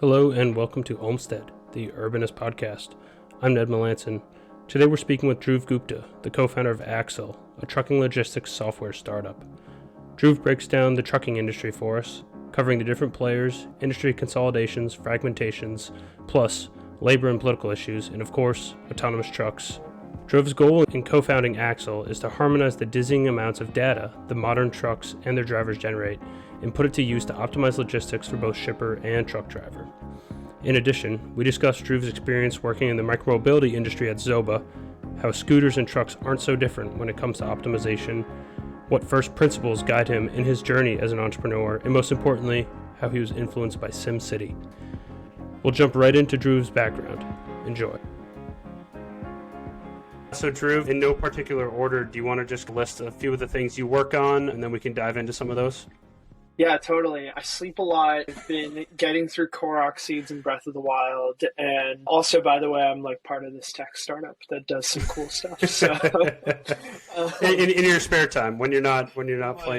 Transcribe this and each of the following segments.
Hello and welcome to Olmsted, the Urbanist Podcast. I'm Ned Melanson. Today we're speaking with Dhruv Gupta, the co-founder of Axle, a trucking logistics software startup. Dhruv breaks down the trucking industry for us, covering the different players, industry consolidations, fragmentations, plus labor and political issues, and of course, autonomous trucks. Dhruv's goal in co-founding Axle is to harmonize the dizzying amounts of data the modern trucks and their drivers generate and put it to use to optimize logistics for both shipper and truck driver. In addition, we discuss Dhruv's experience working in the micromobility industry at Zoba, how scooters and trucks aren't so different when it comes to optimization, what first principles guide him in his journey as an entrepreneur, and most importantly, how he was influenced by SimCity. We'll jump right into Dhruv's background. Enjoy. So Dhruv, in no particular order, do you want to just list a few of the things you work on, and then we can dive into some of those? Yeah, totally. I sleep a lot. I've been getting through Korok Seeds and Breath of the Wild. And also, by the way, I'm like part of this tech startup that does some cool stuff. So in your spare time, when you're not playing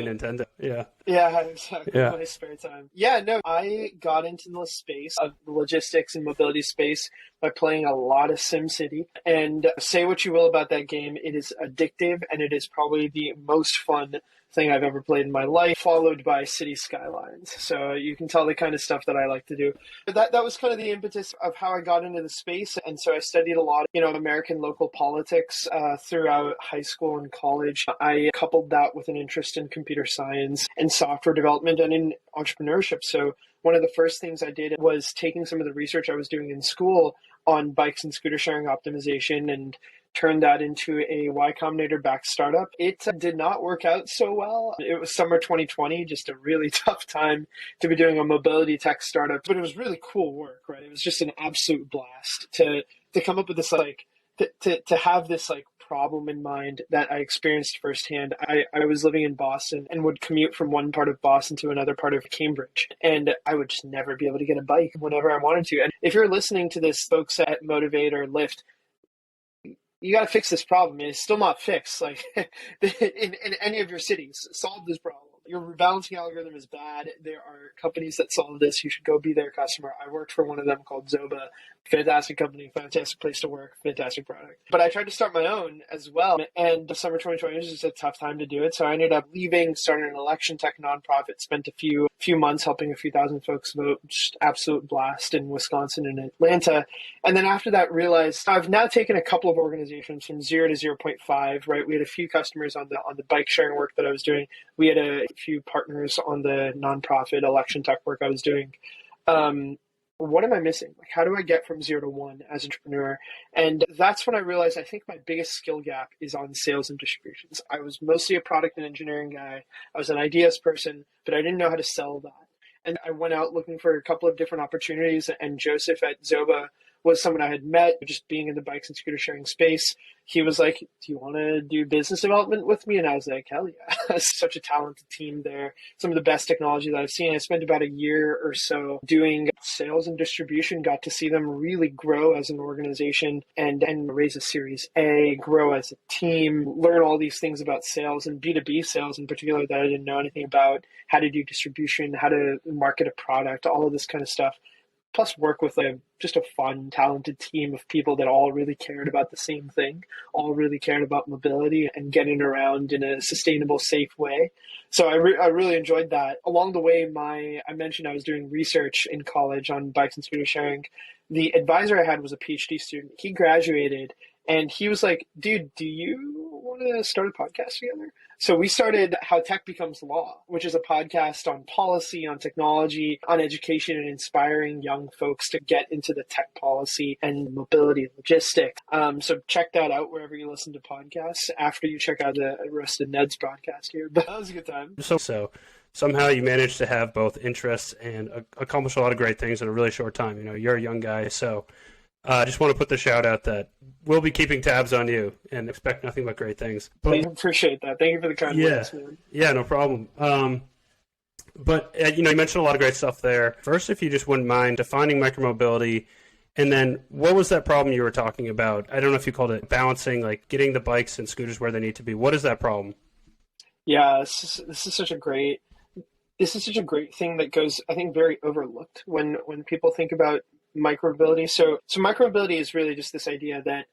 Nintendo. Yeah, exactly. Yeah. My spare time. Yeah, no, I got into the space of logistics and mobility space by playing a lot of SimCity. And say what you will about that game, it is addictive and it is probably the most fun thing I've ever played in my life, followed by City Skylines. So you can tell the kind of stuff that I like to do. But that was kind of the impetus of how I got into the space. And so I studied a lot, American local politics throughout high school and college. I coupled that with an interest in computer science and software development and in entrepreneurship. So one of the first things I did was taking some of the research I was doing in school on bikes and scooter sharing optimization and turned that into a Y Combinator-backed startup. It did not work out so well. It was summer 2020, just a really tough time to be doing a mobility tech startup, but it was really cool work, right? It was just an absolute blast to come up with this, to have this problem in mind that I experienced firsthand. I was living in Boston and would commute from one part of Boston to another part of Cambridge, and I would just never be able to get a bike whenever I wanted to. And if you're listening to this, folks at Motivate or Lyft, you got to fix this problem. It's still not fixed. In any of your cities, solve this problem. Your rebalancing algorithm is bad. There are companies that solve this. You should go be their customer. I worked for one of them called Zoba. Fantastic company, fantastic place to work, fantastic product. But I tried to start my own as well. And the summer 2020 was just a tough time to do it. So I ended up leaving, started an election tech nonprofit, spent a few months helping a few thousand folks vote. Just absolute blast in Wisconsin and Atlanta. And then after that, realized I've now taken a couple of organizations from 0 to 0.5, right? We had a few customers on the bike sharing work that I was doing. We had a few partners on the nonprofit election tech work I was doing. What am I missing? How do I get from 0 to 1 as an entrepreneur? And that's when I realized I think my biggest skill gap is on sales and distributions. I was mostly a product and engineering guy. I was an ideas person, but I didn't know how to sell that. And I went out looking for a couple of different opportunities, and Joseph at Zoba was someone I had met just being in the bikes and scooter sharing space. He was like, do you want to do business development with me? And I was like, hell yeah. Such a talented team there. Some of the best technology that I've seen. I spent about a year or so doing sales and distribution, got to see them really grow as an organization and raise a Series A, grow as a team, learn all these things about sales and B2B sales in particular that I didn't know anything about, how to do distribution, how to market a product, all of this kind of stuff. Plus work with just a fun, talented team of people that all really cared about the same thing, all really cared about mobility and getting around in a sustainable, safe way. So I really enjoyed that. Along the way, I mentioned I was doing research in college on bikes and scooter sharing. The advisor I had was a PhD student. He graduated and he was like, dude, do you want to start a podcast together? So we started How Tech Becomes Law, which is a podcast on policy, on technology, on education, and inspiring young folks to get into the tech policy and mobility and logistics. So check that out wherever you listen to podcasts after you check out the Roasted Ned's podcast here. But that was a good time. So somehow you managed to have both interests and accomplish a lot of great things in a really short time. You're a young guy, so I just want to put the shout out that we'll be keeping tabs on you and expect nothing but great things. I appreciate that. Thank you for the kind words, man. Yeah, no problem. But you mentioned a lot of great stuff there. First, if you just wouldn't mind defining micromobility, and then what was that problem you were talking about? I don't know if you called it balancing, like getting the bikes and scooters where they need to be. What is that problem? Yeah, this is such a great This is such a great thing that goes, I think, very overlooked when people think about micromobility. So micromobility is really just this idea that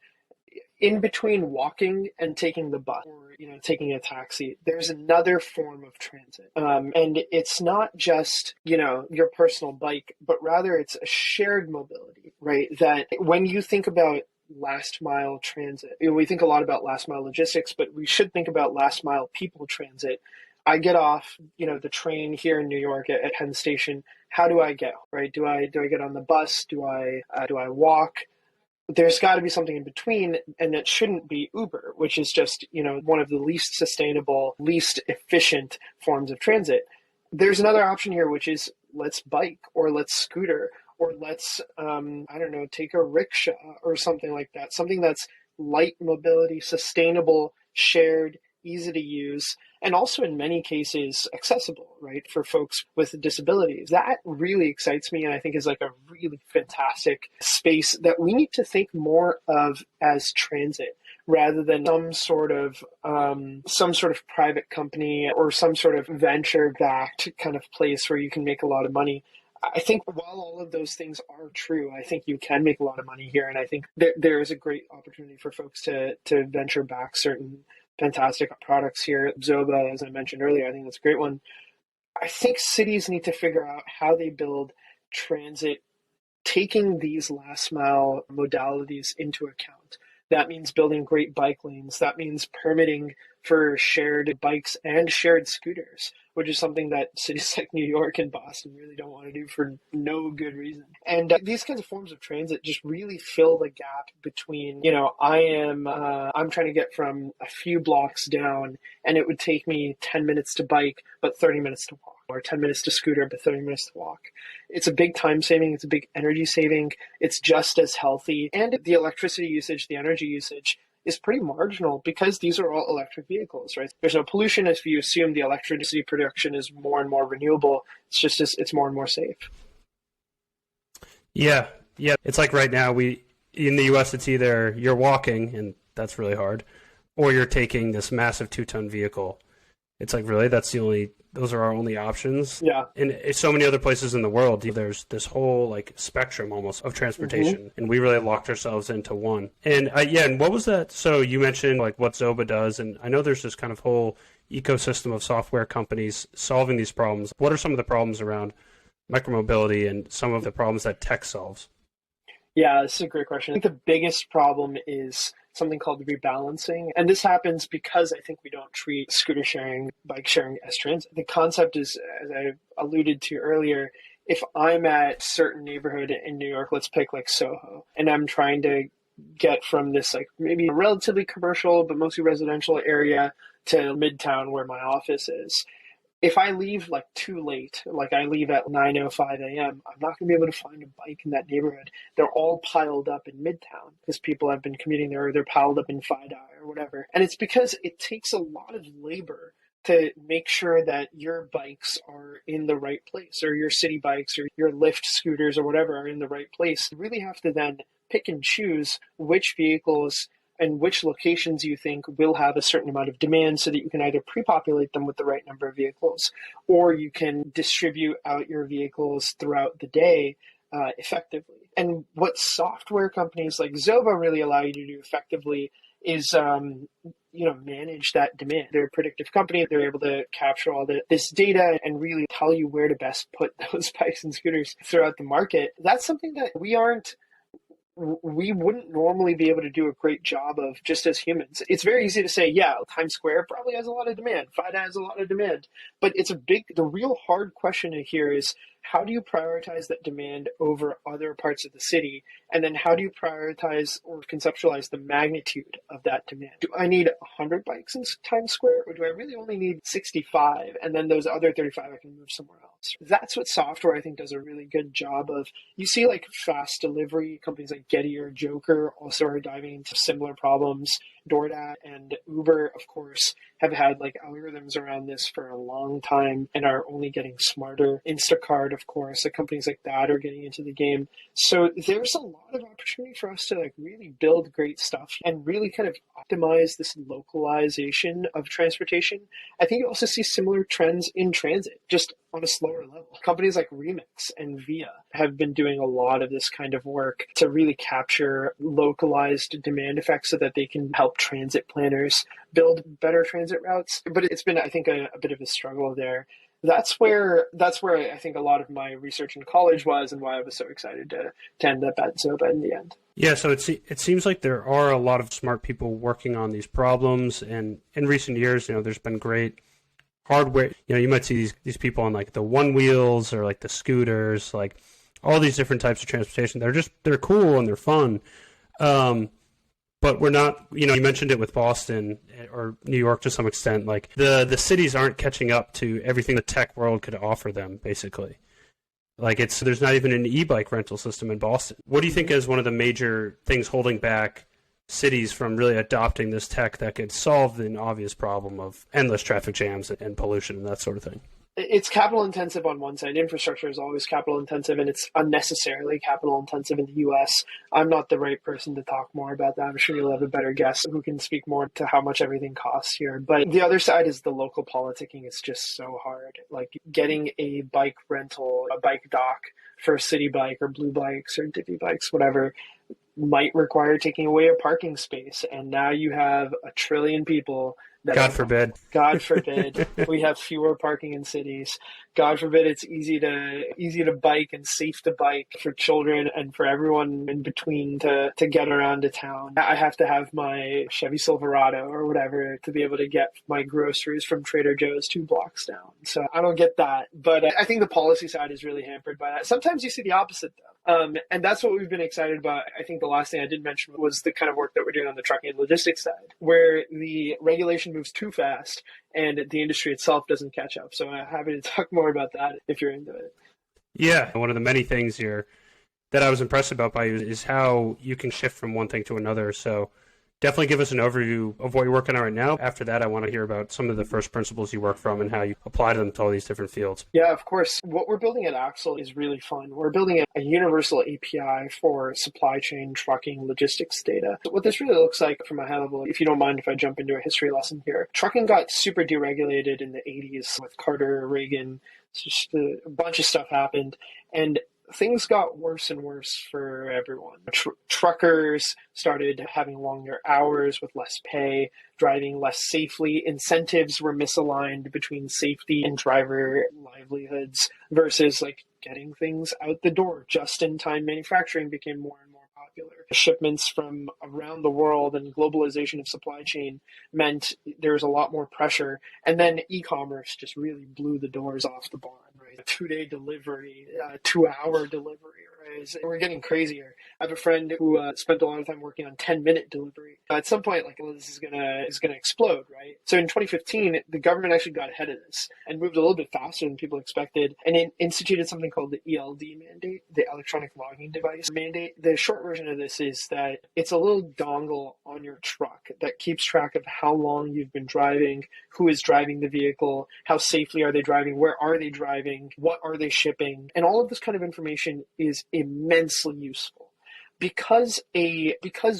in between walking and taking the bus or taking a taxi, there's another form of transit, and it's not just your personal bike, but rather it's a shared mobility, right? That when you think about last mile transit, we think a lot about last mile logistics, but we should think about last mile people transit. I get off the train here in New York at Penn Station. How do I get, right? Do I get on the bus? Do I walk? There's got to be something in between, and it shouldn't be Uber, which is just one of the least sustainable, least efficient forms of transit. There's another option here, which is let's bike or let's scooter or let's take a rickshaw or something like that. Something that's light mobility, sustainable, shared, easy to use, and also in many cases accessible, right, for folks with disabilities. That really excites me, and I think is like a really fantastic space that we need to think more of as transit rather than some sort of private company or some sort of venture-backed kind of place where you can make a lot of money. I think while all of those things are true, I think you can make a lot of money here, and I think there is a great opportunity for folks to venture back certain fantastic products here. Zoba, as I mentioned earlier, I think that's a great one. I think cities need to figure out how they build transit, taking these last mile modalities into account. That means building great bike lanes. That means permitting for shared bikes and shared scooters, which is something that cities like New York and Boston really don't want to do for no good reason. And these kinds of forms of transit just really fill the gap between, I'm trying to get from a few blocks down and it would take me 10 minutes to bike, but 30 minutes to walk, or 10 minutes to scooter, but 30 minutes to walk. It's a big time saving. It's a big energy saving. It's just as healthy. And the electricity usage, the energy usage is pretty marginal because these are all electric vehicles, right? There's no pollution if you assume the electricity production is more and more renewable. It's more and more safe. Yeah. It's like right now in the US, it's either you're walking, and that's really hard, or you're taking this massive 2-ton vehicle. It's like, really, those are our only options. Yeah. In so many other places in the world, there's this whole like spectrum almost of transportation, and we really locked ourselves into one. And and what was that? So you mentioned like what Zoba does, and I know there's this kind of whole ecosystem of software companies solving these problems. What are some of the problems around micromobility and some of the problems that tech solves? Yeah, this is a great question. I think the biggest problem is something called rebalancing. And this happens because I think we don't treat scooter sharing, bike sharing as transit. The concept is, as I alluded to earlier, if I'm at a certain neighborhood in New York, let's pick like Soho, and I'm trying to get from this like maybe a relatively commercial but mostly residential area to Midtown where my office is. If I leave like too late, like I leave at 9:05 a.m., I'm not going to be able to find a bike in that neighborhood. They're all piled up in Midtown because people have been commuting there, or they're piled up in FIDI or whatever. And it's because it takes a lot of labor to make sure that your bikes are in the right place, or your city bikes or your Lyft scooters or whatever are in the right place. You really have to then pick and choose which vehicles and which locations you think will have a certain amount of demand so that you can either pre-populate them with the right number of vehicles, or you can distribute out your vehicles throughout the day effectively. And what software companies like Zoba really allow you to do effectively is manage that demand. They're a predictive company. They're able to capture all this data and really tell you where to best put those bikes and scooters throughout the market. That's something that we wouldn't normally be able to do a great job of just as humans. It's very easy to say, yeah, Times Square probably has a lot of demand. FIDA has a lot of demand. But the real hard question here is, how do you prioritize that demand over other parts of the city? And then how do you prioritize or conceptualize the magnitude of that demand? Do I need 100 bikes in Times Square, or do I really only need 65? And then those other 35 I can move somewhere else. That's what software, I think, does a really good job of. You see like fast delivery companies like Getty or Joker also are diving into similar problems. DoorDash and Uber, of course, have had like algorithms around this for a long time and are only getting smarter. Instacart, of course, the companies like that are getting into the game. So there's a lot of opportunity for us to like really build great stuff and really kind of optimize this localization of transportation. I think you also see similar trends in transit, just on a slower level. Companies like Remix and Via have been doing a lot of this kind of work to really capture localized demand effects so that they can help transit planners build better transit routes. But it's been, I think, a bit of a struggle there. That's where I think a lot of my research in college was, and why I was so excited to end up at Zoba in the end. Yeah, so it seems like there are a lot of smart people working on these problems, and in recent years, there's been great hardware. You might see these people on like the one wheels or like the scooters, like all these different types of transportation. They're cool and they're fun. But we're not, you mentioned it with Boston or New York to some extent, like the cities aren't catching up to everything the tech world could offer them, basically. Like there's not even an e-bike rental system in Boston. What do you think is one of the major things holding back cities from really adopting this tech that could solve the obvious problem of endless traffic jams and pollution and that sort of thing? It's capital intensive on one side. Infrastructure is always capital intensive, and it's unnecessarily capital intensive in the US. I'm not the right person to talk more about that. I'm sure you'll have a better guess who can speak more to how much everything costs here. But the other side is the local politicking. It's just so hard. Like getting a bike rental, a bike dock for City Bike or Blue Bikes or Divvy Bikes, whatever, might require taking away a parking space. And now you have a trillion people God forbid we have fewer parking in cities. God forbid it's easy to bike and safe to bike for children and for everyone in between to get around to town. I have to have my Chevy Silverado or whatever to be able to get my groceries from Trader Joe's 2 blocks down. So I don't get that. But I think the policy side is really hampered by that. Sometimes you see the opposite though. And that's what we've been excited about. I think the last thing I did mention was the kind of work that we're doing on the trucking and logistics side, where the regulation moves too fast and the industry itself doesn't catch up. So I'm happy to talk more about that if you're into it. Yeah, one of the many things here that I was impressed about by you is how you can shift from one thing to another. So definitely give us an overview of what you're working on right now. After that, I want to hear about some of the first principles you work from and how you apply them to all these different fields. Yeah, of course. What we're building at Axle is really fun. We're building a universal API for supply chain, trucking, logistics data. What this really looks like from a high level, if you don't mind if I jump into a history lesson here, trucking got super deregulated in the 80s with Carter, Reagan. Just a bunch of stuff happened. And things got worse and worse for everyone. Truckers started having longer hours with less pay, driving less safely. Incentives were misaligned between safety and driver livelihoods versus like getting things out the door. Just-in-time manufacturing became more and more popular. Shipments from around the world and globalization of supply chain meant there was a lot more pressure. And then e-commerce just really blew the doors off the barn, right? A 2-day delivery, 2-hour delivery, right? We're getting crazier. I have a friend who spent a lot of time working on 10-minute delivery. At some point, this is gonna explode, right? So in 2015, the government actually got ahead of this and moved a little bit faster than people expected, and it instituted something called the ELD mandate, the electronic logging device mandate. The short version of this is that it's a little dongle on your truck that keeps track of how long you've been driving, who is driving the vehicle, how safely are they driving, where are they driving, what are they shipping, and all of this kind of information is immensely useful. Because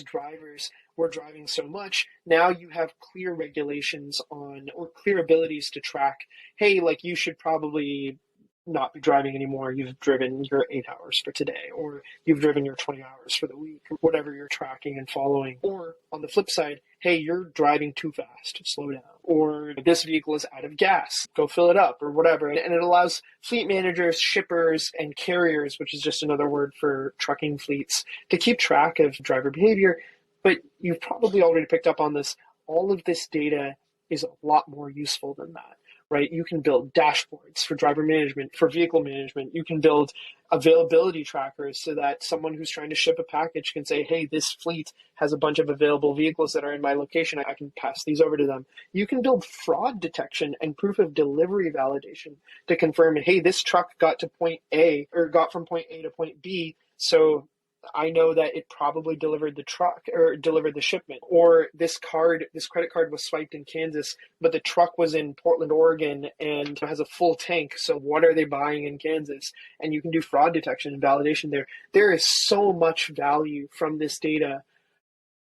drivers were driving so much, now you have clear regulations on, or clear abilities to track, hey, you should probably not be driving anymore. You've driven your 8 hours for today, or you've driven your 20 hours for the week, whatever you're tracking and following. Or on the flip side, hey, you're driving too fast, slow down. Or this vehicle is out of gas, go fill it up, or whatever. And it allows fleet managers, shippers, and carriers, which is just another word for trucking fleets, to keep track of driver behavior. But you've probably already picked up on this. All of this data is a lot more useful than that. Right? You can build dashboards for driver management, for vehicle management. You can build availability trackers so that someone who's trying to ship a package can say, hey, this fleet has a bunch of available vehicles that are in my location. I can pass these over to them. You can build fraud detection and proof of delivery validation to confirm, hey, this truck got to point A, or got from point A to point B, so I know that it probably delivered the truck or delivered the shipment. Or this credit card was swiped in Kansas, but the truck was in Portland, Oregon and has a full tank. So what are they buying in Kansas? And you can do fraud detection and validation there. There is so much value from this data,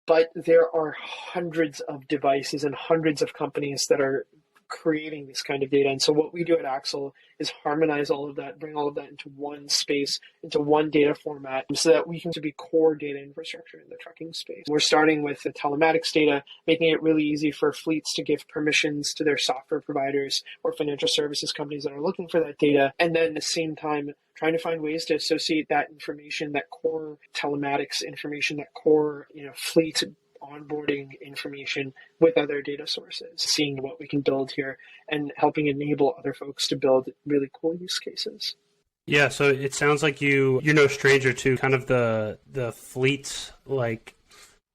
but there are hundreds of devices and hundreds of companies that are creating this kind of data. And so what we do at Axle is harmonize all of that, bring all of that into one space, into one data format, so that we can be core data infrastructure in the trucking space. We're starting with the telematics data, making it really easy for fleets to give permissions to their software providers or financial services companies that are looking for that data. And then at the same time, trying to find ways to associate that information, that core telematics information, that core, fleet onboarding information with other data sources, seeing what we can build here and helping enable other folks to build really cool use cases. Yeah, so it sounds like you're no stranger to kind of the fleet like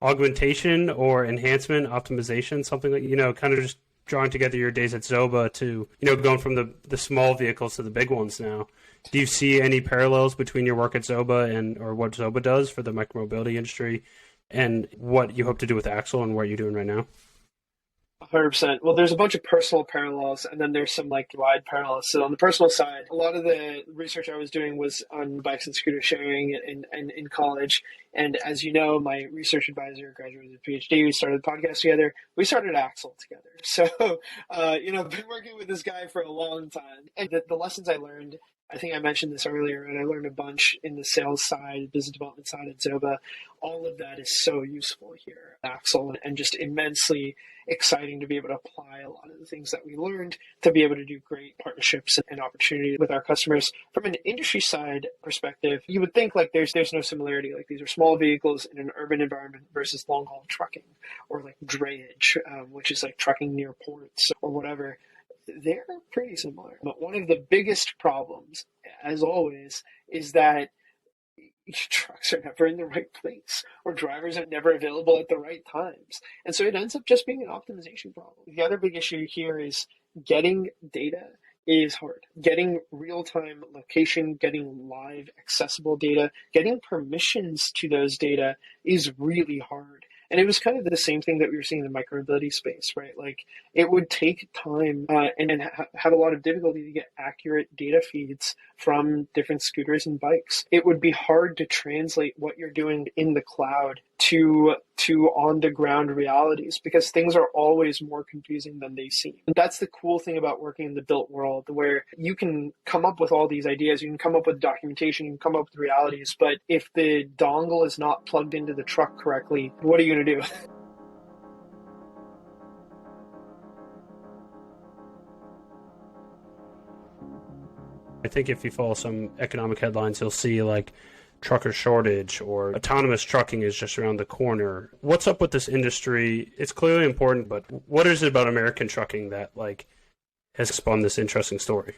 augmentation or enhancement, optimization, something like, kind of just drawing together your days at Zoba to, going from the small vehicles to the big ones now. Do you see any parallels between your work at Zoba or what Zoba does for the micromobility industry and what you hope to do with Axle and what you're doing right now? 100%. Well, there's a bunch of personal parallels, and then there's some wide parallels. So on the personal side, a lot of the research I was doing was on bikes and scooter sharing in college. And as you know, my research advisor graduated with a PhD. We started the podcast together. We started Axle together. So, I've been working with this guy for a long time. And the lessons I learned, I think I mentioned this earlier, and I learned a bunch in the sales side, business development side at Zoba. All of that is so useful here at Axle and just immensely exciting to be able to apply a lot of the things that we learned to be able to do great partnerships and opportunity with our customers. From an industry side perspective, you would think there's no similarity. These are small vehicles in an urban environment versus long haul trucking or drayage, which is trucking near ports or whatever. They're pretty similar. But one of the biggest problems, as always, is that trucks are never in the right place or drivers are never available at the right times. And so it ends up just being an optimization problem. The other big issue here is getting data is hard. Getting real-time location, getting live accessible data, getting permissions to those data is really hard. And it was kind of the same thing that we were seeing in the micromobility space, right? It would take time and have a lot of difficulty to get accurate data feeds from different scooters and bikes. It would be hard to translate what you're doing in the cloud to on-the-ground realities because things are always more confusing than they seem. And that's the cool thing about working in the built world, where you can come up with all these ideas, you can come up with documentation, you can come up with realities, but if the dongle is not plugged into the truck correctly, what are you going to do? I think if you follow some economic headlines, you'll see trucker shortage or autonomous trucking is just around the corner. What's up with this industry? It's clearly important, but what is it about American trucking that has spun this interesting story?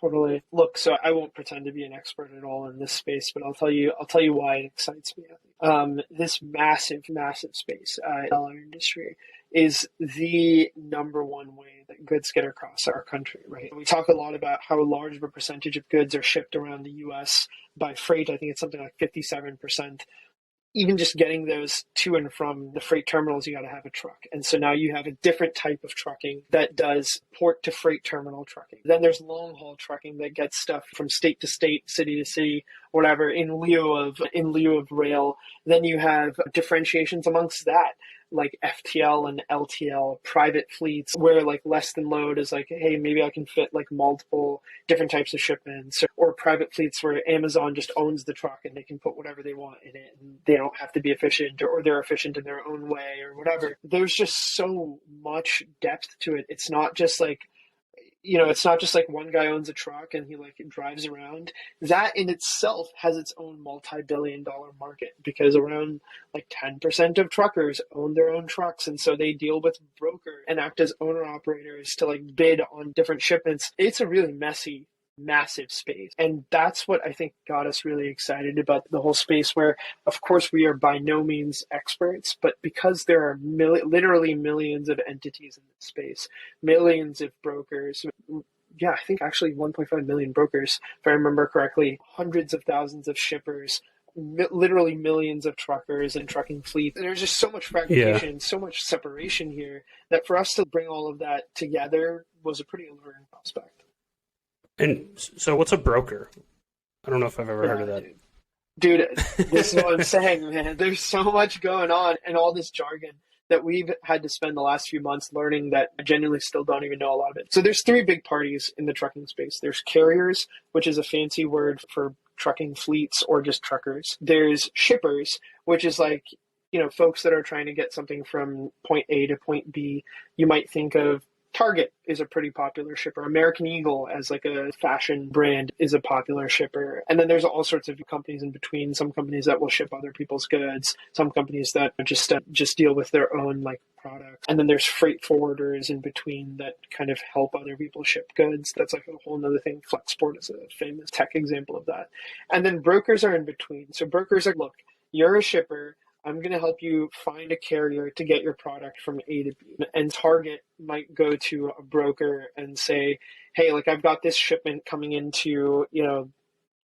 Totally. Look, so I won't pretend to be an expert at all in this space, but I'll tell you why it excites me. This massive space, our industry, is the number one way that goods get across our country, right? We talk a lot about how large of a percentage of goods are shipped around the U.S. by freight. I think it's something like 57%. Even just getting those to and from the freight terminals, you got to have a truck. And so now you have a different type of trucking that does port to freight terminal trucking. Then there's long haul trucking that gets stuff from state to state, city to city, whatever, in lieu of rail. Then you have differentiations amongst that, like FTL and LTL, private fleets where less than load is hey, maybe I can fit multiple different types of shipments, or private fleets where Amazon just owns the truck and they can put whatever they want in it and they don't have to be efficient, or they're efficient in their own way or whatever. There's just so much depth to it. It's not just it's not just one guy owns a truck and he drives around. That in itself has its own multi-billion-dollar market because around 10% of truckers own their own trucks, and so they deal with broker and act as owner-operators to bid on different shipments. It's a really messy, massive space. And that's what I think got us really excited about the whole space, where of course we are by no means experts, but because there are literally millions of entities in this space, millions of brokers, yeah, I think actually 1.5 million brokers, if I remember correctly, hundreds of thousands of shippers, literally millions of truckers and trucking fleets. There's just so much fragmentation, so much separation here that for us to bring all of that together was a pretty alluring prospect. And so what's a broker? I don't know if I've ever heard of that. Dude, this is what I'm saying, man. There's so much going on and all this jargon that we've had to spend the last few months learning that I genuinely still don't even know a lot of it. So there's three big parties in the trucking space. There's carriers, which is a fancy word for trucking fleets or just truckers. There's shippers, which is like, folks that are trying to get something from point A to point B. You might think of Target is a pretty popular shipper. American Eagle as like a fashion brand is a popular shipper. And then there's all sorts of companies in between. Some companies that will ship other people's goods. Some companies that just deal with their own like products. And then there's freight forwarders in between that kind of help other people ship goods. That's like a whole nother thing. Flexport is a famous tech example of that. And then brokers are in between. So brokers are, look, you're a shipper. I'm going to help you find a carrier to get your product from A to B. And Target might go to a broker and say, hey, like I've got this shipment coming into,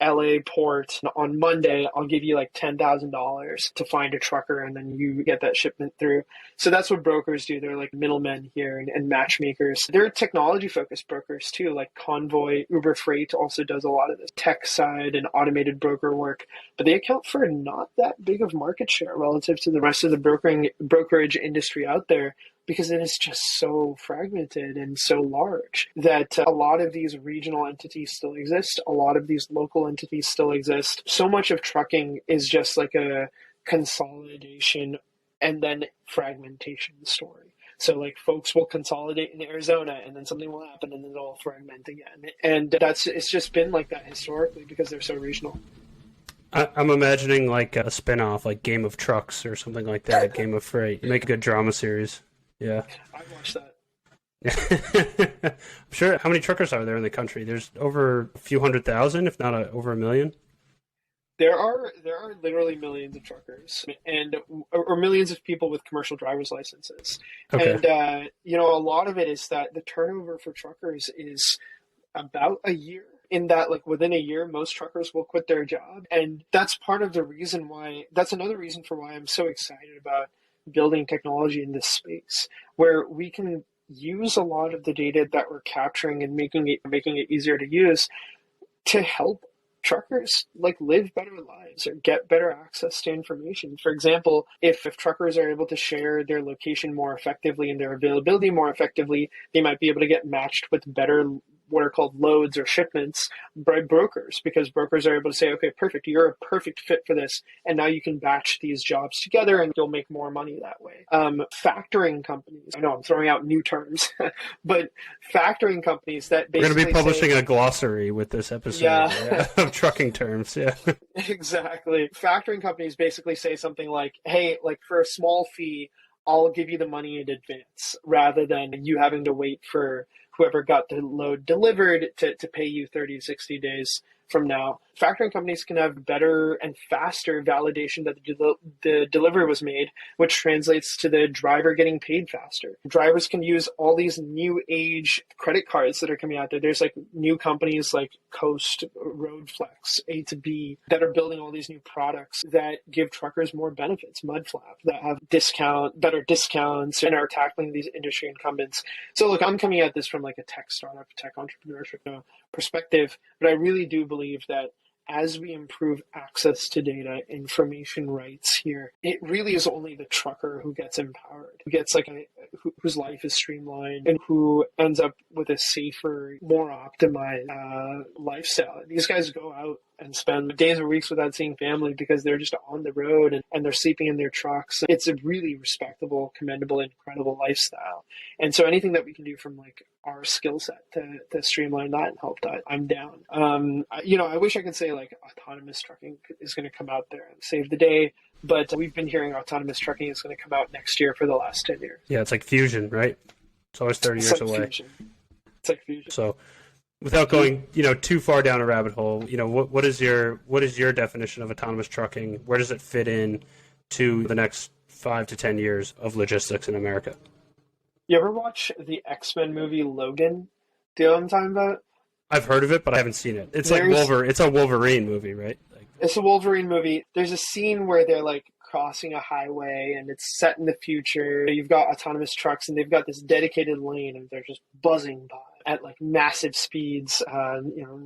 LA port on Monday. I'll give you like $10,000 to find a trucker and then you get that shipment through. So that's what brokers do. They're like middlemen here and matchmakers. They're technology focused brokers too, like Convoy, Uber Freight also does a lot of this tech side and automated broker work, but they account for not that big of market share relative to the rest of the brokerage industry out there, because it is just so fragmented and so large that a lot of these regional entities still exist. A lot of these local entities still exist. So much of trucking is just like a consolidation and then fragmentation story. So like folks will consolidate in Arizona and then something will happen and then they'll fragment again. And it's just been like that historically because they're so regional. I'm imagining like a spinoff, like Game of Trucks or something like that, Game of Freight. Make a good drama series. Yeah. I watched that. I'm sure. How many truckers are there in the country? There's over a few 100,000, if not over 1 million. There are literally millions of truckers or millions of people with commercial driver's licenses. Okay. And, a lot of it is that the turnover for truckers is about a year. In that, like within a year, most truckers will quit their job. And that's part of the reason why, that's another reason for why I'm so excited about building technology in this space, where we can use a lot of the data that we're capturing and making it easier to use to help truckers like live better lives or get better access to information. For example, if truckers are able to share their location more effectively and their availability more effectively, they might be able to get matched with better what are called loads or shipments by brokers, because brokers are able to say, okay, perfect, you're a perfect fit for this. And now you can batch these jobs together and you'll make more money that way. Factoring companies, I know I'm throwing out new terms, but factoring companies that basically we're going to be publishing a glossary with this episode of trucking terms. Yeah, exactly. Factoring companies basically say something like, hey, like for a small fee, I'll give you the money in advance rather than you having to wait for whoever got the load delivered to pay you 30 to 60 days from now. Factoring companies can have better and faster validation that the delivery was made, which translates to the driver getting paid faster. Drivers can use all these new age credit cards that are coming out there. There's like new companies like Coast, Roadflex, A to B that are building all these new products that give truckers more benefits, Mudflap, that have better discounts and are tackling these industry incumbents. So look, I'm coming at this from like a tech startup, tech entrepreneurship perspective, but I really do believe that as we improve access to data, information rights here, it really is only the trucker who gets empowered, who gets whose life is streamlined and who ends up with a safer, more optimized lifestyle. These guys go out and spend days or weeks without seeing family because they're just on the road and they're sleeping in their trucks. It's a really respectable, commendable, incredible lifestyle. And so anything that we can do from like our skill set to streamline that and help that, I'm down. I wish I could say like autonomous trucking is going to come out there and save the day, but we've been hearing autonomous trucking is going to come out next year for the last 10 years. Yeah, it's like fusion, right? It's always 30 years away. Fusion. It's like fusion. So without going, too far down a rabbit hole, what is your definition of autonomous trucking? Where does it fit in to the next 5 to 10 years of logistics in America? You ever watch the X-Men movie Logan? Do you know what I'm talking about? I've heard of it, but I haven't seen it. It's like it's a Wolverine movie, right? It's a Wolverine movie. There's a scene where they're like crossing a highway and it's set in the future. You've got autonomous trucks and they've got this dedicated lane and they're just buzzing by at like massive speeds,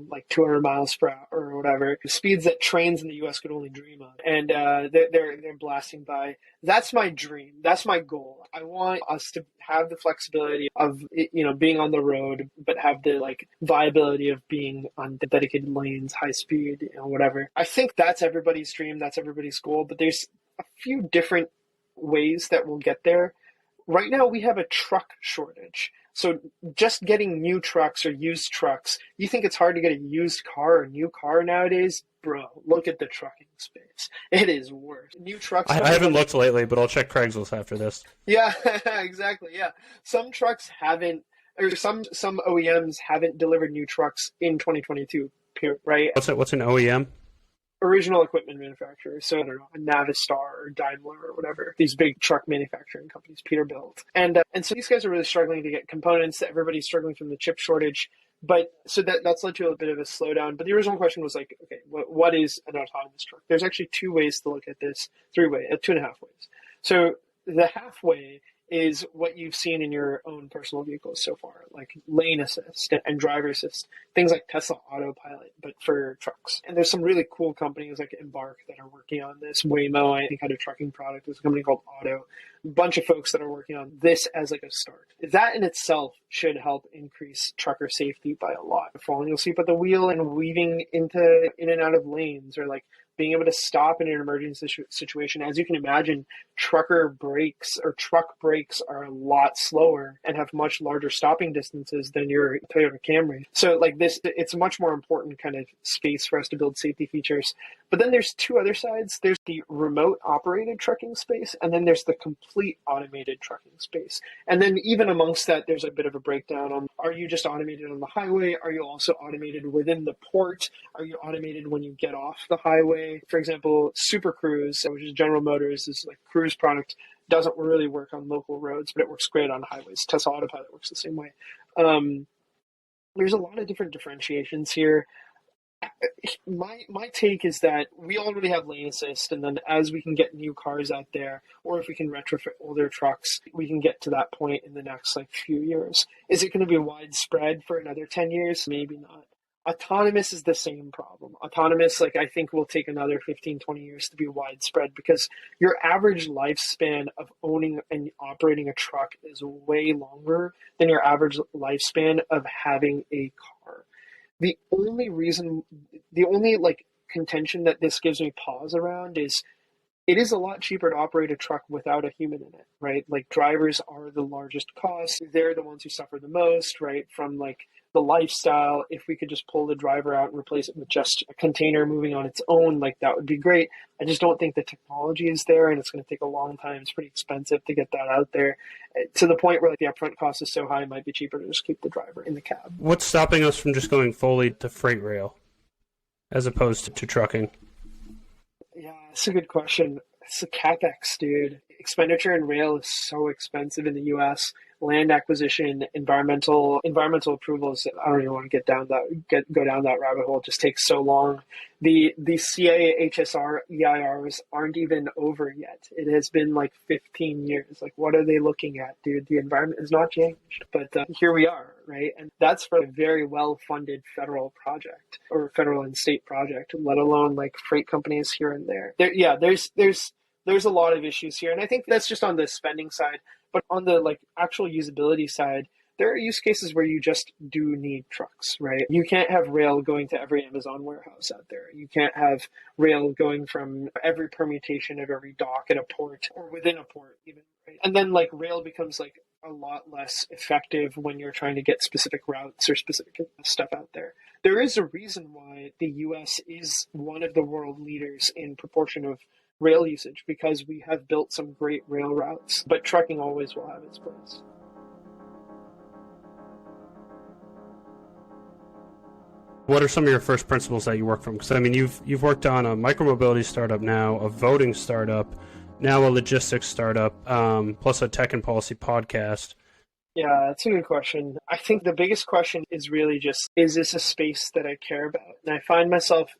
like 200 miles per hour or whatever, speeds that trains in the US could only dream of. And they're blasting by. That's my dream. That's my goal. I want us to have the flexibility of, being on the road, but have the like viability of being on the dedicated lanes, high speed, whatever. I think that's everybody's dream. That's everybody's goal. But there's a few different ways that we'll get there. Right now, we have a truck shortage. So just getting new trucks or used trucks, you think it's hard to get a used car or new car nowadays? Bro, look at the trucking space. It is worse. New trucks. I haven't looked lately, but I'll check Craigslist after this. Yeah, exactly. Yeah. Some trucks haven't, or some OEMs haven't delivered new trucks in 2022, right? What's an OEM? Original equipment manufacturer. So I don't know, a Navistar or Daimler or whatever. These big truck manufacturing companies, Peterbilt. And so these guys are really struggling to get components. Everybody's struggling from the chip shortage. But so that's led to a bit of a slowdown. But the original question was like, okay, what is an autonomous truck? There's actually two ways to look at this, 2.5 ways. So the halfway is what you've seen in your own personal vehicles so far, like lane assist and driver assist, things like Tesla Autopilot, but for trucks. And there's some really cool companies like Embark that are working on this. Waymo, I think, had a trucking product. There's a company called Otto. A bunch of folks that are working on this as like a start. That in itself should help increase trucker safety by a lot. Falling asleep at the wheel and weaving in and out of lanes, or like being able to stop in an emergency situation. As you can imagine, truck brakes are a lot slower and have much larger stopping distances than your Toyota Camry. So like this, it's a much more important kind of space for us to build safety features. But then there's two other sides. There's the remote operated trucking space, and then there's the complete automated trucking space. And then even amongst that, there's a bit of a breakdown on, are you just automated on the highway? Are you also automated within the port? Are you automated when you get off the highway? For example, Super Cruise, which is General Motors, is like cruise product, doesn't really work on local roads, but it works great on highways. Tesla Autopilot works the same way. There's a lot of different differentiations here. My take is that we already have lane assist, and then as we can get new cars out there, or if we can retrofit older trucks, we can get to that point in the next few years. Is it going to be widespread for another 10 years? Maybe not. Autonomous is the same problem. Autonomous, I think, will take another 15, 20 years to be widespread, because your average lifespan of owning and operating a truck is way longer than your average lifespan of having a car. The only contention that this gives me pause around is it is a lot cheaper to operate a truck without a human in it, right? Drivers are the largest cost. They're the ones who suffer the most, right? From the lifestyle. If we could just pull the driver out and replace it with just a container moving on its own, that would be great. I just don't think the technology is there, and it's going to take a long time. It's pretty expensive to get that out there, to the point where the upfront cost is so high, it might be cheaper to just keep the driver in the cab. What's stopping us from just going fully to freight rail as opposed to trucking? Yeah, that's a good question. It's a CapEx, dude. Expenditure in rail is so expensive in the U.S. Land acquisition, environmental approvals. I don't even want to go down that rabbit hole. It just takes so long. The CAHSR EIRs aren't even over yet. It has been 15 years. What are they looking at, dude? The environment has not changed, but here we are, right? And that's for a very well-funded federal project, or federal and state project, let alone freight companies here and there. There's a lot of issues here, and I think that's just on the spending side. But on the actual usability side, there are use cases where you just do need trucks, right? You can't have rail going to every Amazon warehouse out there. You can't have rail going from every permutation of every dock at a port, or within a port even, right? And then rail becomes a lot less effective when you're trying to get specific routes or specific stuff out there. There is a reason why the US is one of the world leaders in proportion of rail usage, because we have built some great rail routes, but trucking always will have its place. What are some of your first principles that you work from? Because you've worked on a micromobility startup now, a voting startup, now a logistics startup, plus a tech and policy podcast. Yeah, that's a good question. I think the biggest question is really just, is this a space that I care about? And I find myself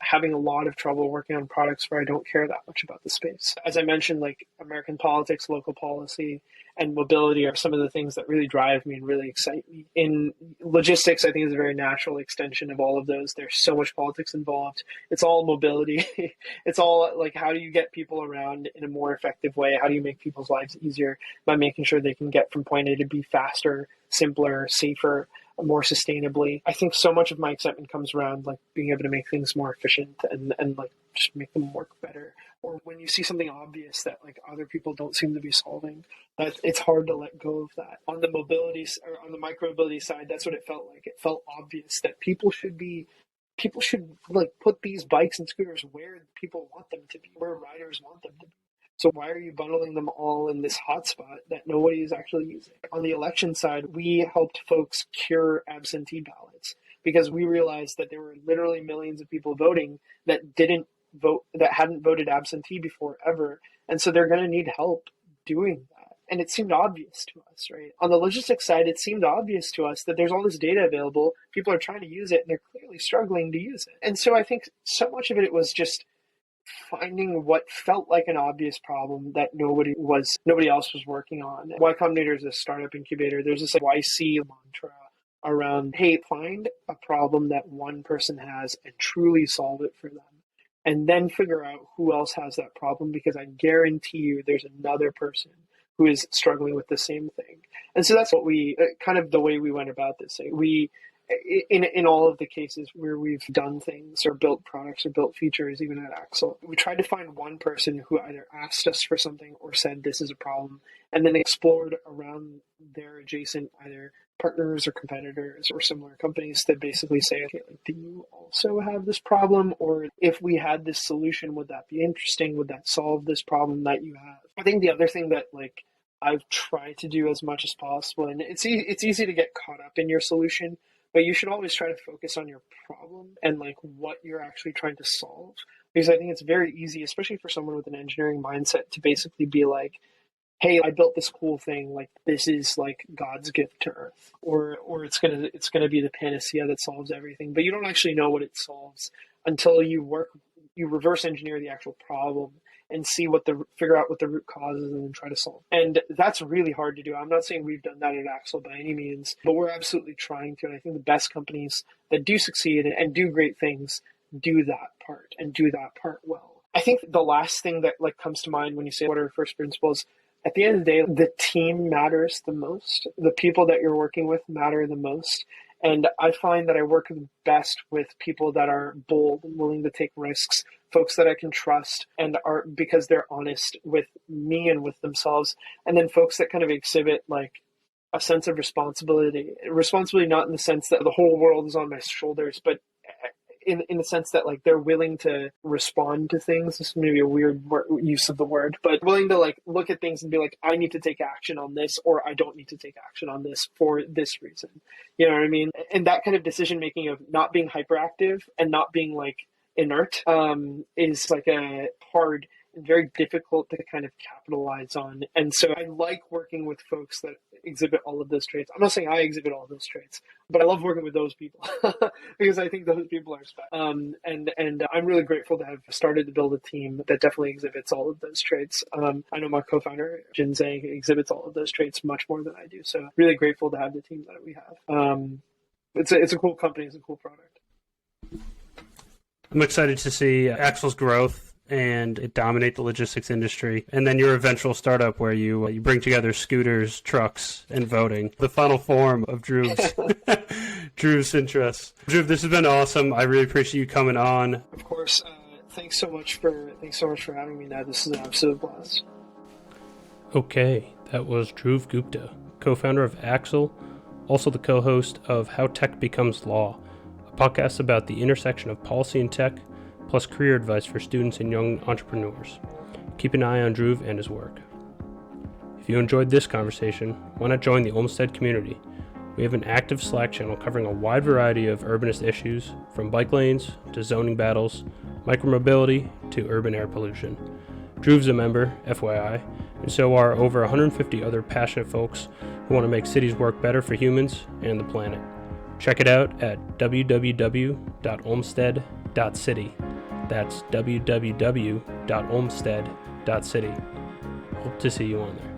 having a lot of trouble working on products where I don't care that much about the space. As I mentioned, like American politics, local policy, and mobility are some of the things that really drive me and really excite me. In logistics, I think is a very natural extension of all of those. There's so much politics involved. It's all mobility. It's all like, how do you get people around in a more effective way? How do you make people's lives easier by making sure they can get from point A to B faster, simpler, safer, more sustainably? I think so much of my excitement comes around like being able to make things more efficient and like just make them work better. Or when you see something obvious that like other people don't seem to be solving, that it's hard to let go of that. On the mobility or on the micromobility side, that's what it felt like. It felt obvious that people should like put these bikes and scooters where people want them to be, where riders want them to be. So why are you bundling them all in this hotspot that nobody is actually using? On the election side, we helped folks cure absentee ballots because we realized that there were literally millions of people voting that didn't vote, that hadn't voted absentee before ever. And so they're going to need help doing that. And it seemed obvious to us, right? On the logistics side, it seemed obvious to us that there's all this data available. People are trying to use it and they're clearly struggling to use it. And so I think so much of it was just finding what felt like an obvious problem that nobody else was working on. Y Combinator is a startup incubator. There's this YC mantra around, hey, find a problem that one person has and truly solve it for them. And then figure out who else has that problem, because I guarantee you there's another person who is struggling with the same thing. And so that's what we, kind of the way we went about this. We, in all of the cases where we've done things or built products or built features, even at Axle, we tried to find one person who either asked us for something or said this is a problem, and then explored around their adjacent either partners or competitors or similar companies to basically say, okay, like, do you also have this problem? Or if we had this solution, would that be interesting? Would that solve this problem that you have? I think the other thing that like I've tried to do as much as possible, and it's easy to get caught up in your solution, but you should always try to focus on your problem and like what you're actually trying to solve. Because I think it's very easy, especially for someone with an engineering mindset, to basically be like, hey, I built this cool thing, like this is like God's gift to Earth, or it's gonna be the panacea that solves everything. But you don't actually know what it solves until you reverse engineer the actual problem and figure out what the root cause is and then try to solve. And that's really hard to do. I'm not saying we've done that at Axle by any means, but we're absolutely trying to. And I think the best companies that do succeed and do great things do that part and do that part well. I think the last thing that like comes to mind when you say what are first principles, at the end of the day, the team matters the most. The people that you're working with matter the most. And I find that I work best with people that are bold and willing to take risks, folks that I can trust and are, because they're honest with me and with themselves. And then folks that kind of exhibit like a sense of responsibility not in the sense that the whole world is on my shoulders, but in the sense that like they're willing to respond to things. This is maybe a weird use of the word, but willing to like look at things and be like, I need to take action on this, or I don't need to take action on this for this reason. You know what I mean? And that kind of decision making of not being hyperactive and not being like inert is like a hard and very difficult to kind of capitalize on. And so I like working with folks that exhibit all of those traits. I'm not saying I exhibit all of those traits, but I love working with those people because I think those people are special. And I'm really grateful to have started to build a team that definitely exhibits all of those traits. I know my co-founder, Jin Zhang, exhibits all of those traits much more than I do. So really grateful to have the team that we have. It's a cool company. It's a cool product. I'm excited to see Axle's growth and it dominate the logistics industry. And then your eventual startup where you bring together scooters, trucks, and voting. The final form of Drew's interests. Drew, this has been awesome. I really appreciate you coming on. Of course. Thanks so much for having me, Ned. This is an absolute blast. Okay, that was Dhruv Gupta, co-founder of Axle, also the co-host of How Tech Becomes Law, a podcast about the intersection of policy and tech, plus career advice for students and young entrepreneurs. Keep an eye on Dhruv and his work. If you enjoyed this conversation, why not join the Olmsted community? We have an active Slack channel covering a wide variety of urbanist issues, from bike lanes to zoning battles, micromobility to urban air pollution. Dhruv's a member, FYI, and so are over 150 other passionate folks who want to make cities work better for humans and the planet. Check it out at www.olmsted.city. That's www.olmsted.city. Hope to see you on there.